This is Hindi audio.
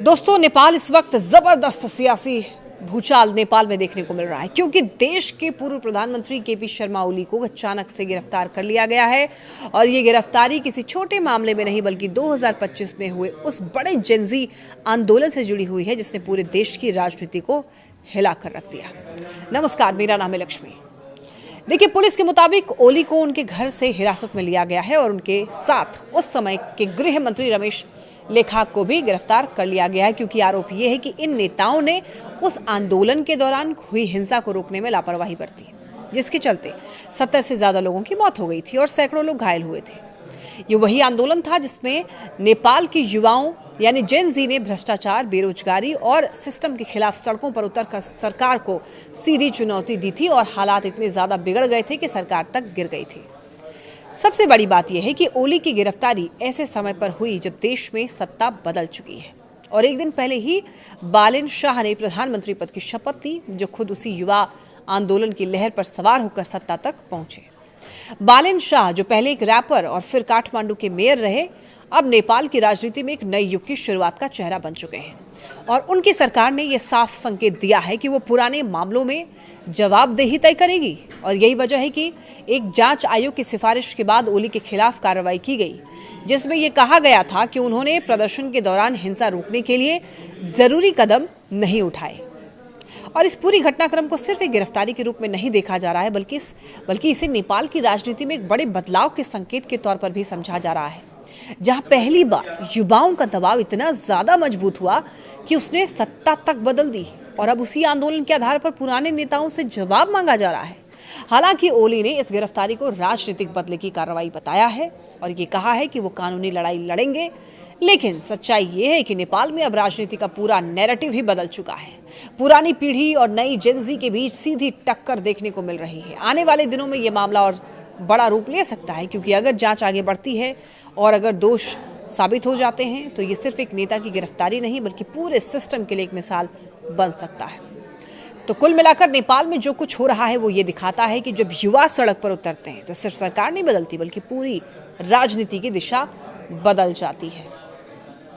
दोस्तों, नेपाल इस वक्त जबरदस्त सियासी भूचाल नेपाल में देखने को मिल रहा है, क्योंकि देश के पूर्व प्रधानमंत्री केपी शर्मा ओली को अचानक से गिरफ्तार कर लिया गया है। और ये गिरफ्तारी किसी छोटे मामले में नहीं बल्कि 2025 में हुए उस बड़े जेनजी आंदोलन से जुड़ी हुई है जिसने पूरे देश की राजनीति को हिला कर रख दिया। नमस्कार, मेरा नाम है लक्ष्मी। देखिए, पुलिस के मुताबिक ओली को उनके घर से हिरासत में लिया गया है और उनके साथ उस समय के गृह मंत्री रमेश लेखाक को भी गिरफ्तार कर लिया गया है, क्योंकि आरोप ये है कि इन नेताओं ने उस आंदोलन के दौरान हुई हिंसा को रोकने में लापरवाही बरती, जिसके चलते 70 से ज्यादा लोगों की मौत हो गई थी और सैकड़ों लोग घायल हुए थे। ये वही आंदोलन था जिसमें नेपाल के युवाओं यानी जेन जी ने भ्रष्टाचार, बेरोजगारी और सिस्टम के खिलाफ सड़कों पर उतरकर सरकार को सीधी चुनौती दी थी और हालात इतने ज्यादा बिगड़ गए थे कि सरकार तक गिर गई थी। सबसे बड़ी बात यह है कि ओली की गिरफ्तारी ऐसे समय पर हुई जब देश में सत्ता बदल चुकी है और एक दिन पहले ही बालेन शाह ने प्रधानमंत्री पद की शपथ ली, जो खुद उसी युवा आंदोलन की लहर पर सवार होकर सत्ता तक पहुंचे। बालेन शाह, जो पहले एक रैपर और फिर काठमांडू के मेयर रहे, अब नेपाल की राजनीति में एक नए युग की शुरुआत का चेहरा बन चुके हैं और उनकी सरकार ने यह साफ संकेत दिया है कि वो पुराने मामलों में जवाबदेही तय करेगी। और यही वजह है कि एक जांच आयोग की सिफारिश के बाद ओली के खिलाफ कार्रवाई की गई, जिसमें यह कहा गया था कि उन्होंने प्रदर्शन के दौरान हिंसा रोकने के लिए जरूरी कदम नहीं उठाए। और इस पूरी घटनाक्रम को सिर्फ एक गिरफ्तारी के रूप में नहीं देखा जा रहा है, बल्कि इसे नेपाल की राजनीति में एक बड़े बदलाव के संकेत के तौर पर भी समझा जा रहा है, जहां पहली बार युवाओं का दबाव इतना ज्यादा मजबूत हुआ कि उसने सत्ता तक बदल दी और अब उसी आंदोलन के आधार पर पुराने नेताओं से जवाब मांगा जा रहा है। हालांकि ओली ने इस गिरफ्तारी को राजनीतिक बदले की कार्रवाई बताया है और ये कहा है कि वो कानूनी लड़ाई लड़ेंगे, लेकिन सच्चाई ये है कि नेपाल में अब राजनीति का पूरा नैरेटिव ही बदल चुका है। पुरानी पीढ़ी और नई जेनजी के बीच सीधी टक्कर देखने को मिल रही है। आने वाले दिनों में ये मामला और बड़ा रूप ले सकता है, क्योंकि अगर जांच आगे बढ़ती है और अगर दोष साबित हो जाते हैं तो ये सिर्फ एक नेता की गिरफ्तारी नहीं बल्कि पूरे सिस्टम के लिए एक मिसाल बन सकता है। तो कुल मिलाकर नेपाल में जो कुछ हो रहा है वो ये दिखाता है कि जब युवा सड़क पर उतरते हैं तो सिर्फ सरकार नहीं बदलती बल्कि पूरी राजनीति की दिशा बदल जाती है।